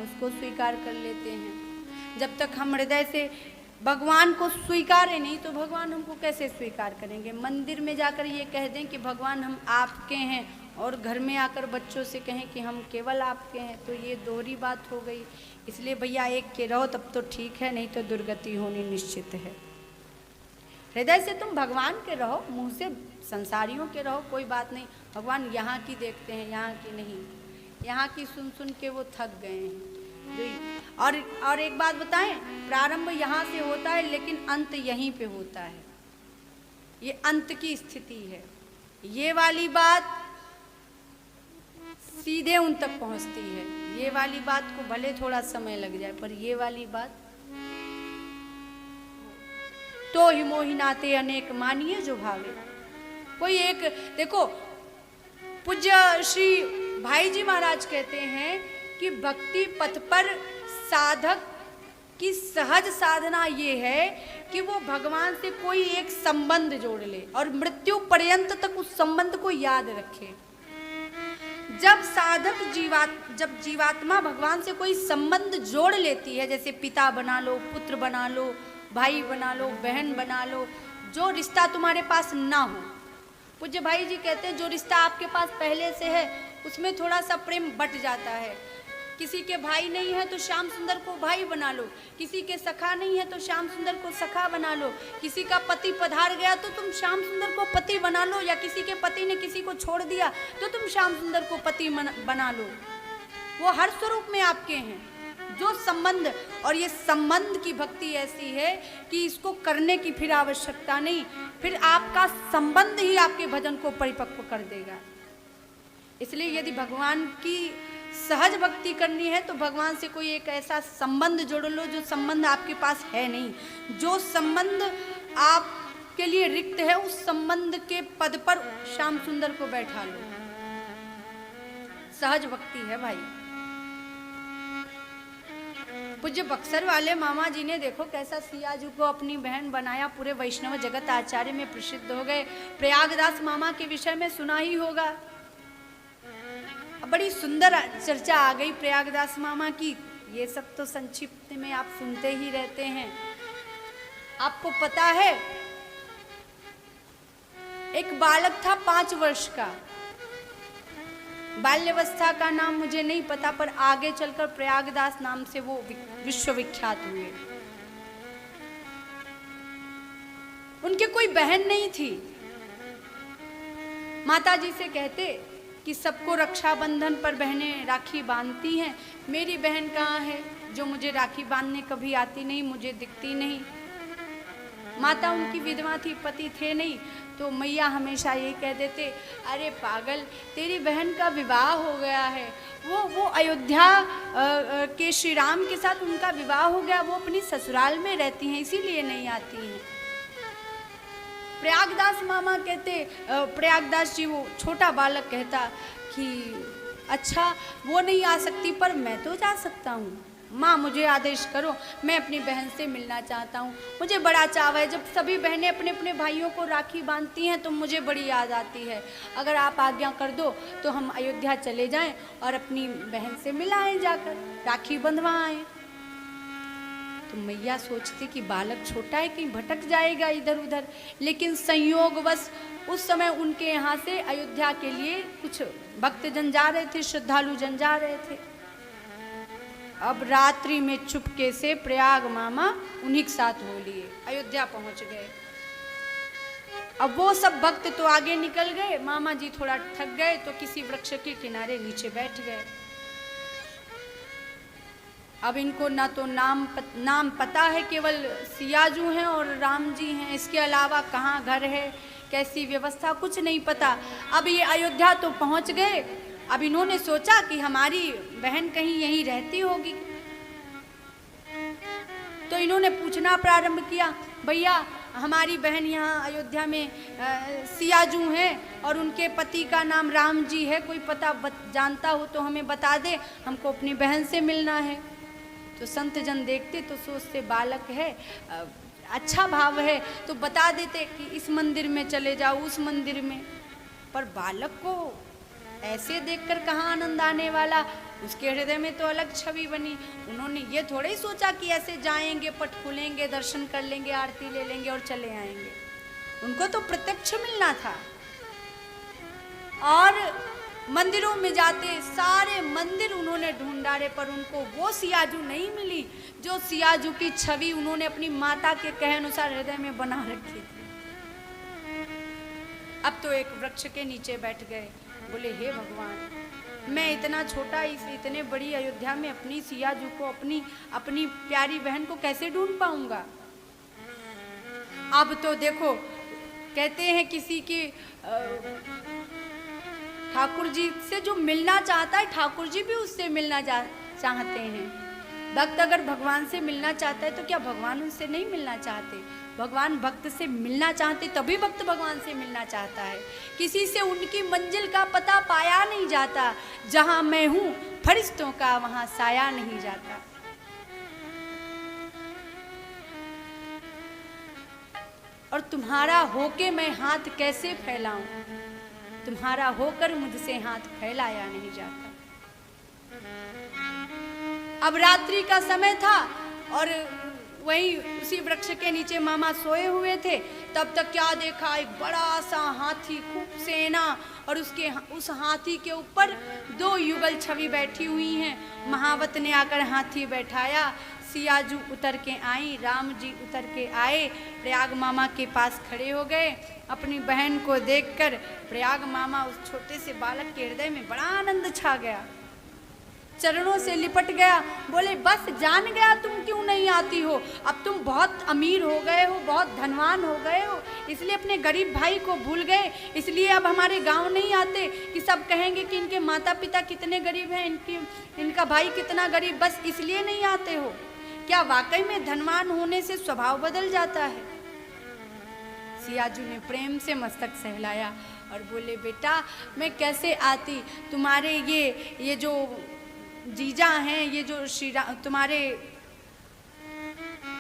हम उसको स्वीकार कर लेते हैं। जब तक हम हृदय से भगवान को स्वीकारें नहीं तो भगवान हमको कैसे स्वीकार करेंगे। मंदिर में जाकर ये कह दें कि भगवान हम आपके हैं और घर में आकर बच्चों से कहें कि हम केवल आपके हैं, तो ये दोहरी बात हो गई। इसलिए भैया एक के रहो तब तो ठीक है, नहीं तो दुर्गति होनी निश्चित है। हृदय से तुम भगवान के रहो, मुंह से संसारियों के रहो, कोई बात नहीं। भगवान यहाँ की देखते हैं, यहाँ की नहीं। यहाँ की सुन सुन के वो थक गए हैं। और एक बात बताएं, प्रारंभ यहाँ से होता है लेकिन अंत यहीं पे होता है। ये अंत की स्थिति है। ये वाली बात सीधे उन तक पहुंचती है। ये वाली बात को भले थोड़ा समय लग जाए, पर ये वाली बात तो ही मोहि नाते अनेक मानिए जो भावे। कोई एक देखो, पूज्य श्री भाई जी महाराज कहते हैं कि भक्ति पथ पर साधक की सहज साधना ये है कि वो भगवान से कोई एक संबंध जोड़ ले और मृत्यु पर्यंत तक उस संबंध को याद रखे। जब साधक जब जीवात्मा भगवान से कोई संबंध जोड़ लेती है, जैसे पिता बना लो, पुत्र बना लो, भाई बना लो, बहन बना लो, जो रिश्ता तुम्हारे पास ना हो। पूज्य भाई जी कहते हैं जो रिश्ता आपके पास पहले से है उसमें थोड़ा सा प्रेम बट जाता है। किसी के भाई नहीं है तो श्याम सुंदर को भाई बना लो, किसी के सखा नहीं है तो श्याम सुंदर को सखा बना लो, किसी का पति पधार गया तो तुम श्याम सुंदर को पति बना लो, या किसी के पति ने किसी को छोड़ दिया तो तुम श्याम सुंदर को पति बना लो। वो हर स्वरूप में आपके हैं। जो संबंध, और ये संबंध की भक्ति ऐसी है कि इसको करने की फिर आवश्यकता नहीं, फिर आपका संबंध ही आपके भजन को परिपक्व कर देगा। इसलिए यदि भगवान की सहज भक्ति करनी है तो भगवान से कोई एक ऐसा संबंध जोड़ लो जो संबंध आपके पास है नहीं। जो संबंध आपके लिए रिक्त है उस संबंध के पद पर श्याम सुंदर को बैठा लो। सहज भक्ति है भाई। पूज्य बक्सर वाले मामा जी ने देखो कैसा सियाजू को अपनी बहन बनाया, पूरे वैष्णव जगत आचार्य में प्रसिद्ध हो गए। प्रयागदास मामा के विषय में सुना ही होगा, बड़ी सुंदर चर्चा आ गई प्रयागदास मामा की। ये सब तो संक्षिप्त में आप सुनते ही रहते हैं। आपको पता है एक बालक था 5 वर्ष का, बाल्यावस्था का नाम मुझे नहीं पता, पर आगे चलकर प्रयागदास नाम से वो विश्वविख्यात हुए। उनके कोई बहन नहीं थी। माताजी से कहते कि सबको रक्षाबंधन पर बहनें राखी बांधती हैं, मेरी बहन कहाँ है जो मुझे राखी बांधने कभी आती नहीं, मुझे दिखती नहीं। माता उनकी विधवा थी, पति थे नहीं, तो मैया हमेशा ये कह देते, अरे पागल, तेरी बहन का विवाह हो गया है। वो अयोध्या के श्री राम के साथ उनका विवाह हो गया, वो अपनी ससुराल में रहती हैं, इसीलिए नहीं आती हैं। प्रयागदास मामा कहते, प्रयागदास जी वो छोटा बालक कहता कि अच्छा वो नहीं आ सकती पर मैं तो जा सकता हूँ, माँ मुझे आदेश करो, मैं अपनी बहन से मिलना चाहता हूँ। मुझे बड़ा चाव है, जब सभी बहनें अपने अपने भाइयों को राखी बांधती हैं तो मुझे बड़ी याद आती है। अगर आप आज्ञा कर दो तो हम अयोध्या चले जाएं और अपनी बहन से मिलाएं, जाकर राखी बंधवाएं। तो मैया सोचती कि बालक छोटा है, कहीं भटक जाएगा इधर उधर, लेकिन संयोगवश उस समय उनके यहाँ से अयोध्या के लिए कुछ भक्तजन जा रहे थे, श्रद्धालु जन जा रहे थे। अब रात्रि में चुपके से प्रयाग मामा उन्हीं के साथ हो लिए, अयोध्या पहुंच गए। अब वो सब भक्त तो आगे निकल गए, मामा जी थोड़ा थक गए तो किसी वृक्ष के किनारे नीचे बैठ गए। अब इनको ना तो नाम पता है, केवल सियाजू हैं और राम जी हैं, इसके अलावा कहाँ घर है, कैसी व्यवस्था, कुछ नहीं पता। अब ये अयोध्या तो पहुंच गए। अब इन्होंने सोचा कि हमारी बहन कहीं यहीं रहती होगी, तो इन्होंने पूछना प्रारंभ किया, भैया हमारी बहन यहाँ अयोध्या में सियाजू हैं और उनके पति का नाम राम जी है, कोई पता जानता हो तो हमें बता दे, हमको अपनी बहन से मिलना है। तो संत जन देखते तो सोचते बालक है, अच्छा भाव है, तो बता देते कि इस मंदिर में चले जाओ, उस मंदिर में। पर बालक को ऐसे देखकर कहाँ आनंद आने वाला, उसके हृदय में तो अलग छवि बनी। उन्होंने ये थोड़ा ही सोचा कि ऐसे जाएंगे, पट खुलेंगे, दर्शन कर लेंगे, आरती ले लेंगे और चले आएंगे। उनको तो प्रत्यक्ष मिलना था। और मंदिरों में जाते सारे मंदिर उन्होंने ढूंढ डाले, पर उनको वो सियाजू नहीं मिली जो सियाजू की छवि उन्होंने अपनी माता के कहे अनुसार हृदय में बना रखी थी। अब तो एक वृक्ष के नीचे बैठ गए, बोले हे भगवान, मैं इतना छोटा इस इतने बड़ी अयोध्या में अपनी सियाजू को, अपनी प्यारी बहन को कैसे ढूंढ पाऊंगा। अब तो देखो कहते हैं किसी की ठाकुर जी से जो मिलना चाहता है, ठाकुर जी भी उससे मिलना चाहते हैं। भक्त अगर भगवान से मिलना चाहता है तो क्या भगवान उनसे नहीं मिलना चाहते? भगवान भक्त से मिलना चाहते तभी भक्त भगवान से मिलना चाहता है। किसी से उनकी मंजिल का पता पाया नहीं जाता। जहां मैं हूं फरिश्तों का वहां साया नहीं जाता। और तुम्हारा होके मैं हाथ कैसे फैलाऊं, तुम्हारा होकर मुझसे हाथ फैलाया नहीं जाता। अब रात्रि का समय था और वहीं उसी वृक्ष के नीचे मामा सोए हुए थे। तब तक क्या देखा, एक बड़ा सा हाथी, खूब सेना, और उस हाथी के ऊपर 2 युगल छवि बैठी हुई हैं। महावत ने आकर हाथी बैठाया, सियाजू उतर के आई, राम जी उतर के आए, प्रयाग मामा के पास खड़े हो गए। अपनी बहन को देखकर प्रयाग मामा उस छोटे से बालक के हृदय में बड़ा आनंद छा गया, चरणों से लिपट गया। बोले बस जान गया तुम क्यों नहीं आती हो, अब तुम बहुत अमीर हो गए हो, बहुत धनवान हो गए हो, इसलिए अपने गरीब भाई को भूल गए, इसलिए अब हमारे गांव नहीं आते कि सब कहेंगे कि इनके माता पिता कितने गरीब हैं, इनका भाई कितना गरीब, बस इसलिए नहीं आते हो। क्या वाकई में धनवान होने से स्वभाव बदल जाता है? सियाजू ने प्रेम से मस्तक सहलाया और बोले बेटा मैं कैसे आती, तुम्हारे ये जो जीजा हैं, ये जो तुम्हारे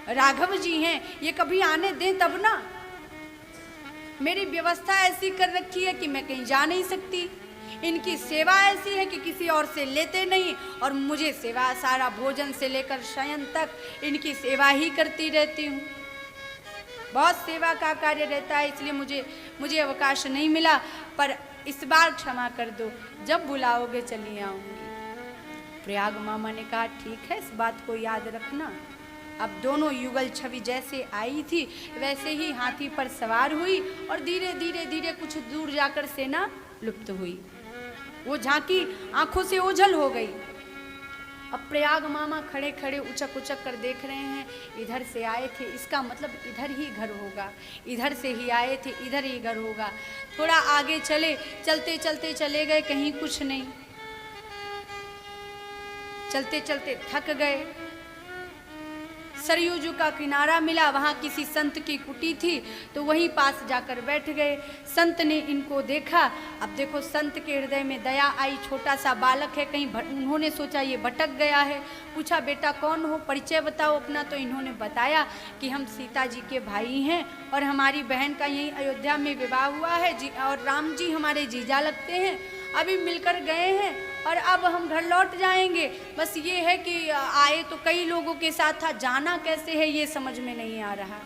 राघव जी हैं, ये कभी आने दें तब ना। मेरी व्यवस्था ऐसी कर रखी है कि मैं कहीं जा नहीं सकती, इनकी सेवा ऐसी है कि किसी और से लेते नहीं, और मुझे सेवा सारा भोजन से लेकर शयन तक इनकी सेवा ही करती रहती हूँ। बहुत सेवा का कार्य रहता है, इसलिए मुझे अवकाश नहीं मिला, पर इस बार क्षमा कर दो, जब बुलाओगे चली आऊँगी। प्रयाग मामा ने कहा ठीक है, इस बात को याद रखना। अब दोनों युगल छवि जैसे आई थी वैसे ही हाथी पर सवार हुई और धीरे धीरे धीरे कुछ दूर जाकर सेना लुप्त हुई। वो झांकी आंखों से ओझल हो गई। अब प्रयाग मामा खड़े खड़े उचक उचक कर देख रहे हैं, इधर से आए थे, इसका मतलब इधर ही घर होगा, इधर से ही आए थे, इधर ही घर होगा। थोड़ा आगे चले, चलते चलते चले गए, कहीं कुछ नहीं। चलते चलते थक गए, सरयूजू का किनारा मिला, वहाँ किसी संत की कुटी थी, तो वहीं पास जाकर बैठ गए। संत ने इनको देखा। अब देखो संत के हृदय में दया आई, छोटा सा बालक है, कहीं उन्होंने सोचा ये भटक गया है। पूछा बेटा कौन हो, परिचय बताओ अपना। तो इन्होंने बताया कि हम सीता जी के भाई हैं और हमारी बहन का यहीं अयोध्या में विवाह हुआ है जी, और राम जी हमारे जीजा लगते हैं, अभी मिलकर गए हैं और अब हम घर लौट जाएंगे। बस ये है कि आए तो कई लोगों के साथ था, जाना कैसे है ये समझ में नहीं आ रहा,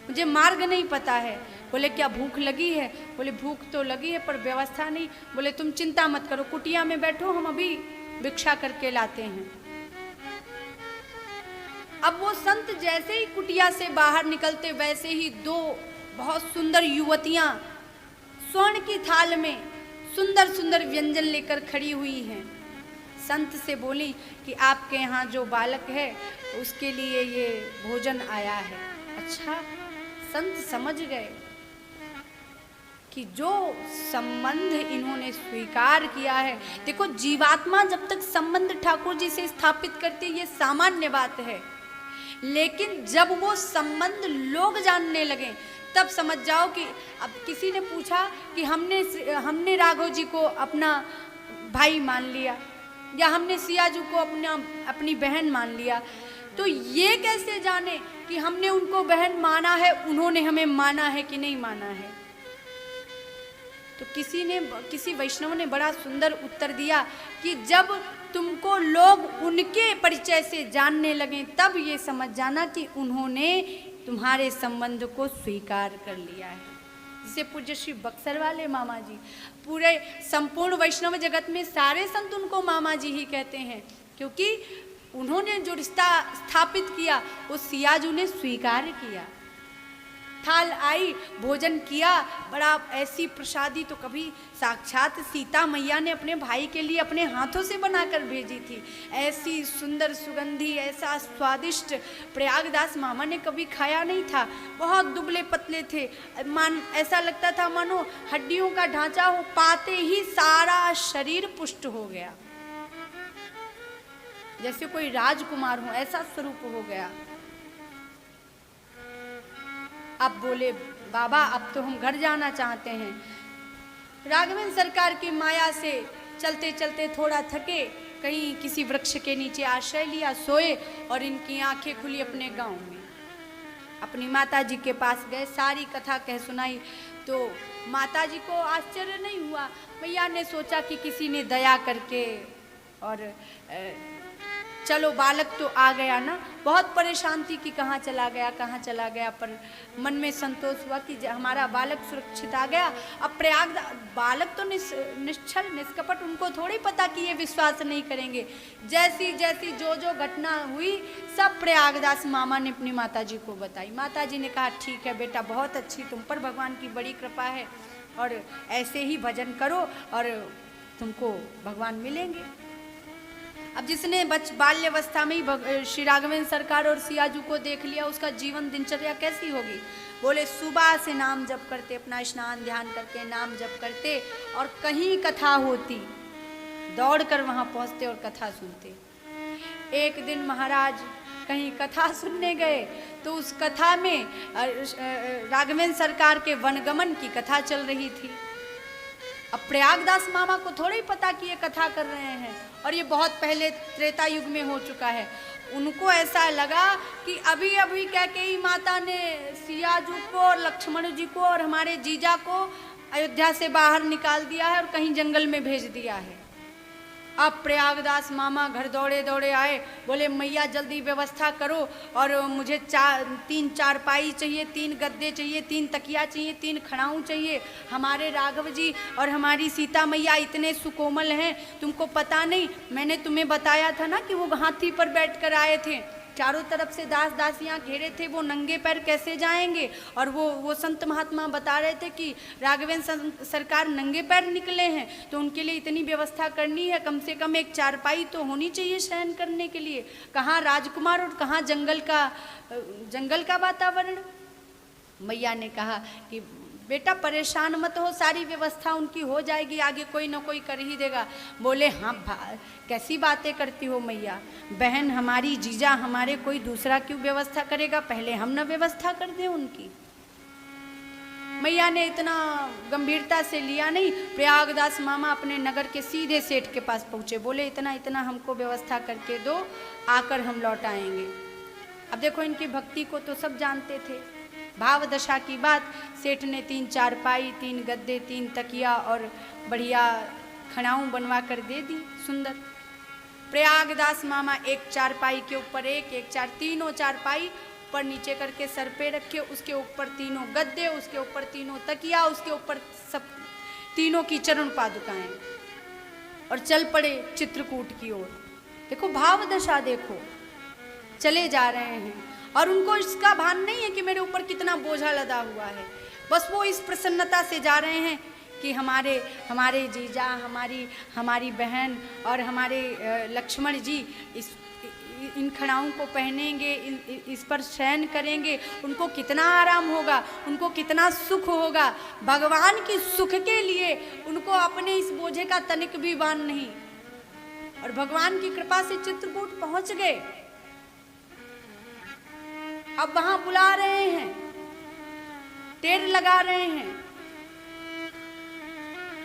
मुझे मार्ग नहीं पता है। बोले क्या भूख लगी है? बोले भूख तो लगी है पर व्यवस्था नहीं। बोले तुम चिंता मत करो, कुटिया में बैठो, हम अभी भिक्षा करके लाते हैं। अब वो संत जैसे ही कुटिया से बाहर निकलते वैसे ही 2 बहुत सुंदर युवतियां स्वर्ण की थाल में सुंदर सुंदर व्यंजन लेकर खड़ी हुई हैं। संत से बोली कि आपके यहाँ जो बालक है उसके लिए ये भोजन आया है। अच्छा, संत समझ गए कि जो संबंध इन्होंने स्वीकार किया है, देखो जीवात्मा जब तक संबंध ठाकुर जी से स्थापित करती है ये सामान्य बात है, लेकिन जब वो संबंध लोग जानने लगे तब समझ जाओ कि अब किसी ने पूछा कि हमने राघव जी को अपना भाई मान लिया या हमने सियाजू को अपनी बहन मान लिया, तो ये कैसे जाने कि हमने उनको बहन माना है, उन्होंने हमें माना है कि नहीं माना है। तो किसी वैष्णव ने बड़ा सुंदर उत्तर दिया कि जब तुमको लोग उनके परिचय से जानने लगे, तब ये समझ जाना कि उन्होंने तुम्हारे संबंध को स्वीकार कर लिया है। जिसे पूज्य श्री बक्सर वाले मामा जी, पूरे संपूर्ण वैष्णव जगत में सारे संत उनको मामा जी ही कहते हैं, क्योंकि उन्होंने जो रिश्ता स्थापित किया वो सियाजू ने स्वीकार किया। थाल आई, भोजन किया, बड़ा ऐसी प्रसादी तो कभी साक्षात सीता मैया ने अपने भाई के लिए अपने हाथों से बनाकर भेजी थी। ऐसी सुंदर सुगंधी, ऐसा स्वादिष्ट प्रयागदास मामा ने कभी खाया नहीं था। बहुत दुबले पतले थे, ऐसा लगता था मानो हड्डियों का ढांचा हो, पाते ही सारा शरीर पुष्ट हो गया, जैसे कोई राजकुमार हो, ऐसा स्वरूप हो गया। अब बोले बाबा अब तो हम घर जाना चाहते हैं। राघवेंद्र सरकार की माया से चलते चलते थोड़ा थके, कहीं किसी वृक्ष के नीचे आश्रय लिया, सोए और इनकी आंखें खुली अपने गांव में। अपनी माता जी के पास गए, सारी कथा कह सुनाई तो माता जी को आश्चर्य नहीं हुआ। मैया ने सोचा कि किसी ने दया करके और चलो बालक तो आ गया ना, बहुत परेशान थी कि कहाँ चला गया, पर मन में संतोष हुआ कि हमारा बालक सुरक्षित आ गया। अब प्रयाग बालक तो निश्चल निष्कपट, उनको थोड़ी पता कि ये विश्वास नहीं करेंगे। जैसी जैसी जो घटना हुई सब प्रयागदास मामा ने अपनी माता जी को बताई। माता जी ने कहा ठीक है बेटा, बहुत अच्छी, तुम पर भगवान की बड़ी कृपा है और ऐसे ही भजन करो और तुमको भगवान मिलेंगे। अब जिसने बाल्यावस्था में ही श्री राघवेंद्र सरकार और सियाजू को देख लिया, उसका जीवन दिनचर्या कैसी होगी। बोले सुबह से नाम जप करते, अपना स्नान ध्यान करके नाम जप करते, और कहीं कथा होती दौड़कर वहां पहुंचते और कथा सुनते। एक दिन महाराज कहीं कथा सुनने गए तो उस कथा में राघवेंद्र सरकार के वनगमन की कथा चल रही थी। अब प्रयागदास मामा को थोड़ा ही पता कि ये कथा कर रहे हैं, और ये बहुत पहले त्रेता युग में हो चुका है। उनको ऐसा लगा कि अभी अभी कैकेयी माता ने सियाजू को, लक्ष्मण जी को और हमारे जीजा को अयोध्या से बाहर निकाल दिया है और कहीं जंगल में भेज दिया है। अब प्रयागदास मामा घर दौड़े दौड़े आए, बोले मैया जल्दी व्यवस्था करो और मुझे 3 चारपाई चाहिए, 3 गद्दे चाहिए, 3 तकिया चाहिए, 3 खड़ाऊ चाहिए। हमारे राघव जी और हमारी सीता मैया इतने सुकोमल हैं, तुमको पता नहीं, मैंने तुम्हें बताया था ना कि वो हाथी पर बैठकर आए थे, चारों तरफ से दास दासियां घेरे थे, वो नंगे पैर कैसे जाएंगे। और वो संत महात्मा बता रहे थे कि राघवेंद्र सरकार नंगे पैर निकले हैं, तो उनके लिए इतनी व्यवस्था करनी है, कम से कम 1 चारपाई तो होनी चाहिए शयन करने के लिए। कहाँ राजकुमार और कहाँ जंगल का वातावरण। मैया ने कहा कि बेटा परेशान मत हो, सारी व्यवस्था उनकी हो जाएगी, आगे कोई ना कोई कर ही देगा। बोले हाँ कैसी बातें करती हो मैया, बहन हमारी, जीजा हमारे, कोई दूसरा क्यों व्यवस्था करेगा, पहले हम ना व्यवस्था कर दें उनकी। मैया ने इतना गंभीरता से लिया नहीं। प्रयागदास मामा अपने नगर के सीधे सेठ के पास पहुँचे, बोले इतना इतना हमको व्यवस्था करके दो, आकर हम लौट आएंगे। अब देखो इनकी भक्ति को तो सब जानते थे, भाव दशा की बात। सेठ ने 3 चारपाई, 3 गद्दे, 3 तकिया और बढ़िया खड़ाऊ बनवा कर दे दी सुंदर। प्रयागदास मामा 1 चारपाई के ऊपर एक तीनों चारपाई ऊपर नीचे करके सर पे रखे, उसके ऊपर 3 गद्दे, उसके ऊपर 3 तकिया, उसके ऊपर सब तीनों की चरण पादुकाएं, और चल पड़े चित्रकूट की ओर। देखो भाव दशा देखो, चले जा रहे हैं और उनको इसका भान नहीं है कि मेरे ऊपर कितना बोझा लदा हुआ है। बस वो इस प्रसन्नता से जा रहे हैं कि हमारे जीजा, हमारी बहन और हमारे लक्ष्मण जी इन खड़ाओं को पहनेंगे, इस पर शयन करेंगे, उनको कितना आराम होगा, उनको कितना सुख होगा। भगवान की सुख के लिए उनको अपने इस बोझे का तनिक भी भान नहीं। और भगवान की कृपा से चित्रकूट पहुंच गए। अब वहां बुला रहे हैं, टेर लगा रहे हैं।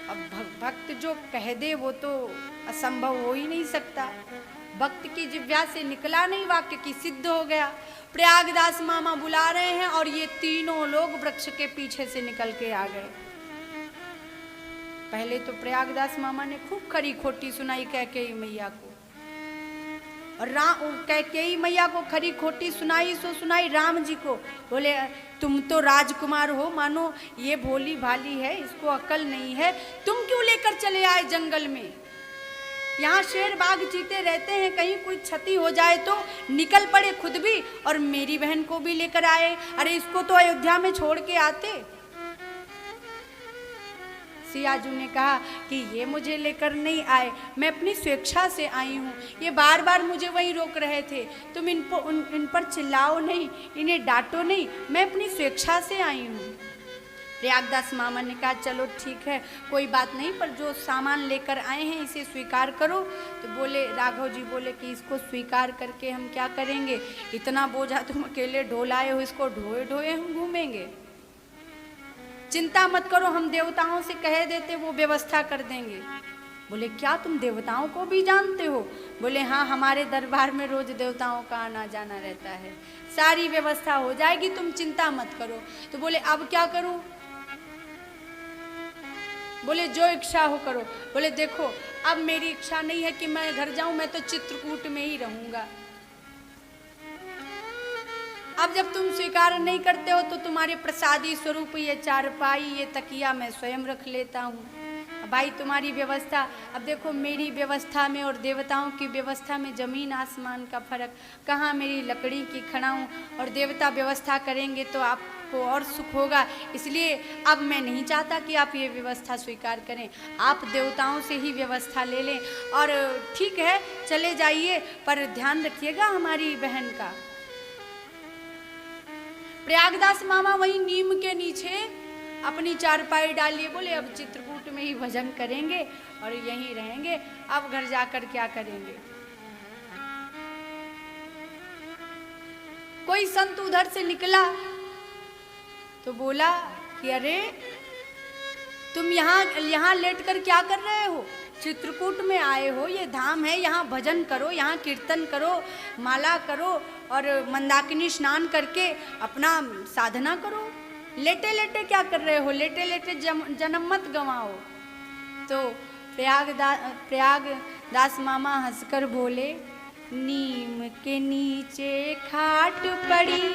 अब भक्त जो कह दे वो तो असंभव हो ही नहीं सकता। भक्त की जिह्वा से निकला नहीं वाक्य की सिद्ध हो गया। प्रयागदास मामा बुला रहे हैं और ये तीनों लोग वृक्ष के पीछे से निकल के आ गए। पहले तो प्रयागदास मामा ने खूब खरी खोटी सुनाई कैकेयी मैया को। और कैकेयी मैया को खरी खोटी सुनाई सो सुनाई राम जी को। बोले तुम तो राजकुमार हो, मानो ये भोली भाली है, इसको अकल नहीं है, तुम क्यों लेकर चले आए जंगल में? यहाँ शेर बाघ चीते रहते हैं, कहीं कोई क्षति हो जाए तो निकल पड़े खुद भी और मेरी बहन को भी लेकर आए। अरे इसको तो अयोध्या में छोड़ के आते। सियाजू ने कहा कि ये मुझे लेकर नहीं आए, मैं अपनी स्वेच्छा से आई हूँ। ये बार बार मुझे वहीं रोक रहे थे, तुम इन पर चिल्लाओ नहीं, इन्हें डांटो नहीं, मैं अपनी स्वेच्छा से आई हूँ। प्रयागदास मामा ने कहा चलो ठीक है, कोई बात नहीं, पर जो सामान लेकर आए हैं इसे स्वीकार करो। तो बोले राघव जी बोले कि इसको स्वीकार करके हम क्या करेंगे, इतना बोझा तुम अकेले ढोलाए हो, इसको ढोए ढोए हम घूमेंगे। चिंता मत करो, हम देवताओं से कह देते, वो व्यवस्था कर देंगे। बोले क्या तुम देवताओं को भी जानते हो? बोले हाँ, हमारे दरबार में रोज देवताओं का आना जाना रहता है, सारी व्यवस्था हो जाएगी, तुम चिंता मत करो। तो बोले अब क्या करूं? बोले जो इच्छा हो करो। बोले देखो अब मेरी इच्छा नहीं है कि मैं घर जाऊं, मैं तो चित्रकूट में ही रहूंगा। अब जब तुम स्वीकार नहीं करते हो तो तुम्हारे प्रसादी स्वरूप ये चारपाई, ये तकिया मैं स्वयं रख लेता हूँ। भाई तुम्हारी व्यवस्था, अब देखो मेरी व्यवस्था में और देवताओं की व्यवस्था में जमीन आसमान का फर्क। कहाँ मेरी लकड़ी की खड़ाऊँ और देवता व्यवस्था करेंगे तो आपको और सुख होगा, इसलिए अब मैं नहीं चाहता कि आप ये व्यवस्था स्वीकार करें, आप देवताओं से ही व्यवस्था ले लें। और ठीक है चले जाइए, पर ध्यान रखिएगा हमारी बहन का। प्रयागदास मामा वहीं नीम के नीचे अपनी चारपाई डालिए। बोले अब चित्रकूट में ही भजन करेंगे और यहीं रहेंगे, अब घर जाकर क्या करेंगे। कोई संत उधर से निकला तो बोला कि अरे तुम यहाँ लेटकर क्या कर रहे हो? चित्रकूट में आए हो, ये धाम है, यहाँ भजन करो, यहाँ कीर्तन करो, माला करो और मंदाकिनी स्नान करके अपना साधना करो। लेटे लेटे क्या कर रहे हो? लेटे लेटे जन्म मत गंवाओ। तो प्रयागदास मामा हंसकर बोले नीम के नीचे खाट पड़ी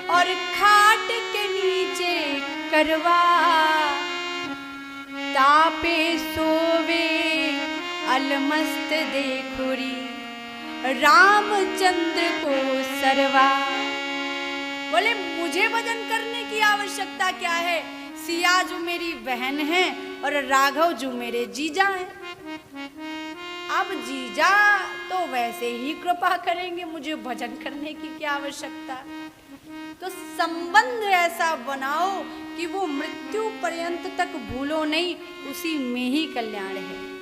और खाट के नीचे करवा, तापे सोवे अलमस्त देखुरी, रामचंद्र को सरवा। बोले मुझे भजन करने की आवश्यकता क्या है? सिया जो मेरी बहन है और राघव जो मेरे जीजा हैं। अब जीजा तो वैसे ही कृपा करेंगे, मुझे भजन करने की क्या आवश्यकता। तो संबंध ऐसा बनाओ कि वो मृत्यु पर्यंत तक भूलो नहीं, उसी में ही कल्याण है।